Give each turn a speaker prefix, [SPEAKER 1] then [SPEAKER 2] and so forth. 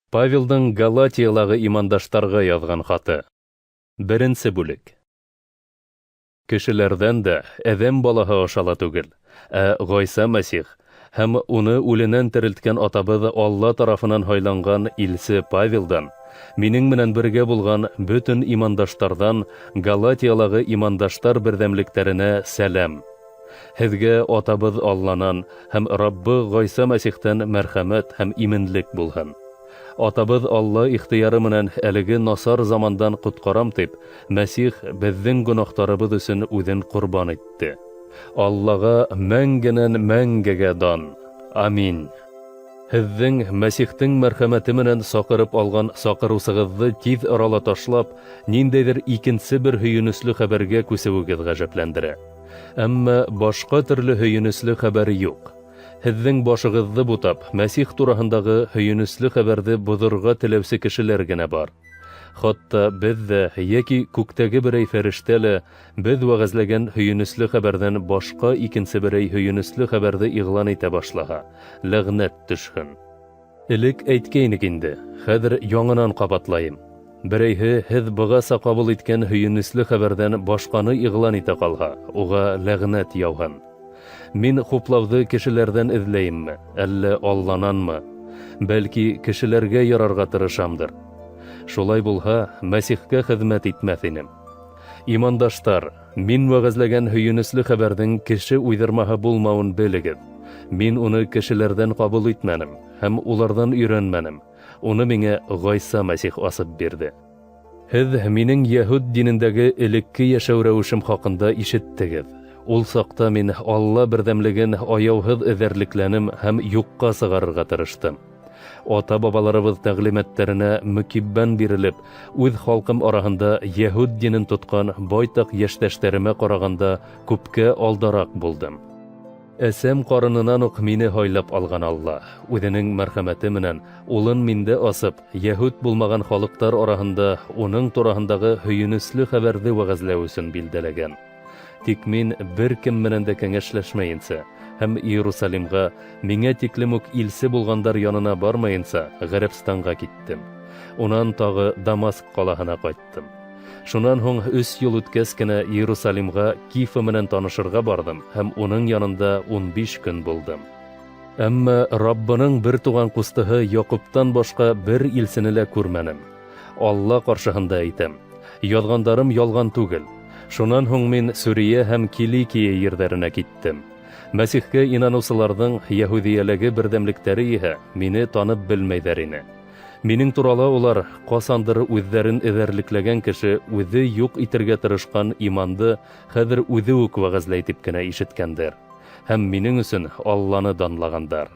[SPEAKER 1] Павелдың Галатиялағы имандаштарға яҙған хаты. 1-нче бүлек. Кешеләрдән дә әҙәм балаһы ашала түгел, Ғайса Мәсих һәм уны үленән терелткән атабыҙ Алла тарафынан һайланған илсе Павелдан, минең менән бергә булған бөтөн имандаштарҙан Галатиялағы имандаштар берҙәмлектәренә сәләм. Һеҙгә атабыҙ Алланан һәм Раббы Ғайса Мәсихтән мәрхәмәт һәм именлек булһын. Атабыҙ Алла ихтыяры менән әлеге насар замандан ҡотҡарам тип, Мәсих беҙҙең гонаһтарыбыҙ өсөн үҙен ҡорбан итте. Аллаға мәңгенән мәңгегә дан. Амин. Һеҙҙең Мәсихтең мәрхәмәте менән саҡырып алған саҡырыусығыҙҙы тиҙ арала ташлап, ниндәйҙер икенсе бер һөйөнөслө хәбәргә күсеүегеҙ ғәжәпләндерә. Әммә башҡа төрлө һөйөнөслө хәбәр юҡ. Һеҙҙең башығыҙҙы бутап, Мәсих тураһындағы һөйөнөслө хәбәрҙе боҙорға теләүсе кешеләр генә бар. Хатта беҙ ҙә, йәки күктәге берәй фәрештә лә беҙ вәғәзләгән һөйөнөслө хәбәрҙән башҡа икенсе берәй һөйөнөслө хәбәрҙе иғлан итә башлаһа, ләғнәт төшһөн. Элек әйткәйнек инде, хәҙер яңынан ҡабатлайым. Берәйһе һеҙ бығаса ҡабул иткән һөйөнөслө хәбәрҙән башҡаны иғлан итә ҡалһа, уға ләғнәт яуһын. Мин хуплауҙы кешеләрҙән эҙләйемме, әллә Аллананмы? Бәлки, кешеләргә ярарға тырышамдыр. Шулай булһа, Мәсихкә хеҙмәт итмәҫ инем. Имандаштар, мин вәғәзләгән һөйөнөслө хәбәрҙең кеше уйҙырмаһы булмауын белегеҙ. Мин уны кешеләрҙән ҡабул итмәнем һәм уларҙан өйрәнмәнем. Уны миңә Ғайса Мәсих асып бирҙе. Һеҙ минең йәһүд динендәге элекке йәшәү рәүешем хаҡында ишеттегеҙ. Ул саҡта мин Алла берҙәмлеген аяуһыҙ эҙәрлекләнем һәм юҡҡа сығарырға тырыштым. Ата-бабаларыбыҙ тәғлимәттәренә мөкиббән бирелеп, үҙ халҡым араһында йәһүд динен тотҡан байтаҡ йәштәштәремә ҡарағанда күпкә алдараҡ булдым. Әсәм ҡарынынан уҡ мине һайлап алған Алла, үҙенең мәрхәмәте менән улын миндә асып, йәһүд булмаған халыҡтар араһында уның тураһындағы һөйөнөслө хәбәрҙе вәғәзләү өсөн билдәләгән. Тик мин бер кем менән дә кәңәшләшмәйенсә һәм Иерусалимға миңә тиклем үк илсе булғандар янына бармайынса Ғәрәбстанға киттем. Унан тағы Дамаск ҡалаһына ҡайттым. Шунан һуң 3 йыл үткәс кенә Иерусалимға Кифа менән танышырға барҙым һәм уның янында 15 көн булдым. Әммә Раббының бер туған ҡустыһы Яҡуптан башҡа бер илсене лә күрмәнем. Алла ҡаршыһында әйтәм, яҙғандарым ялған түгел. Шунан һуң мин Сүрия һәм Киликия ерҙәренә киттем. Мәсихкә инаныусыларҙың йәһүҙиәләге берҙәмлектәре иһә мине танып белмәйҙәр ине. Минең турала улар ҡасандыр үҙҙәрен эҙәрлекләгән кеше үҙе юҡ итергә тырышҡан иманды хәҙер үҙе үк вәғәзләй тип кенә ишеткәндәр. Һәм минең өсөн Алланы данлағандар.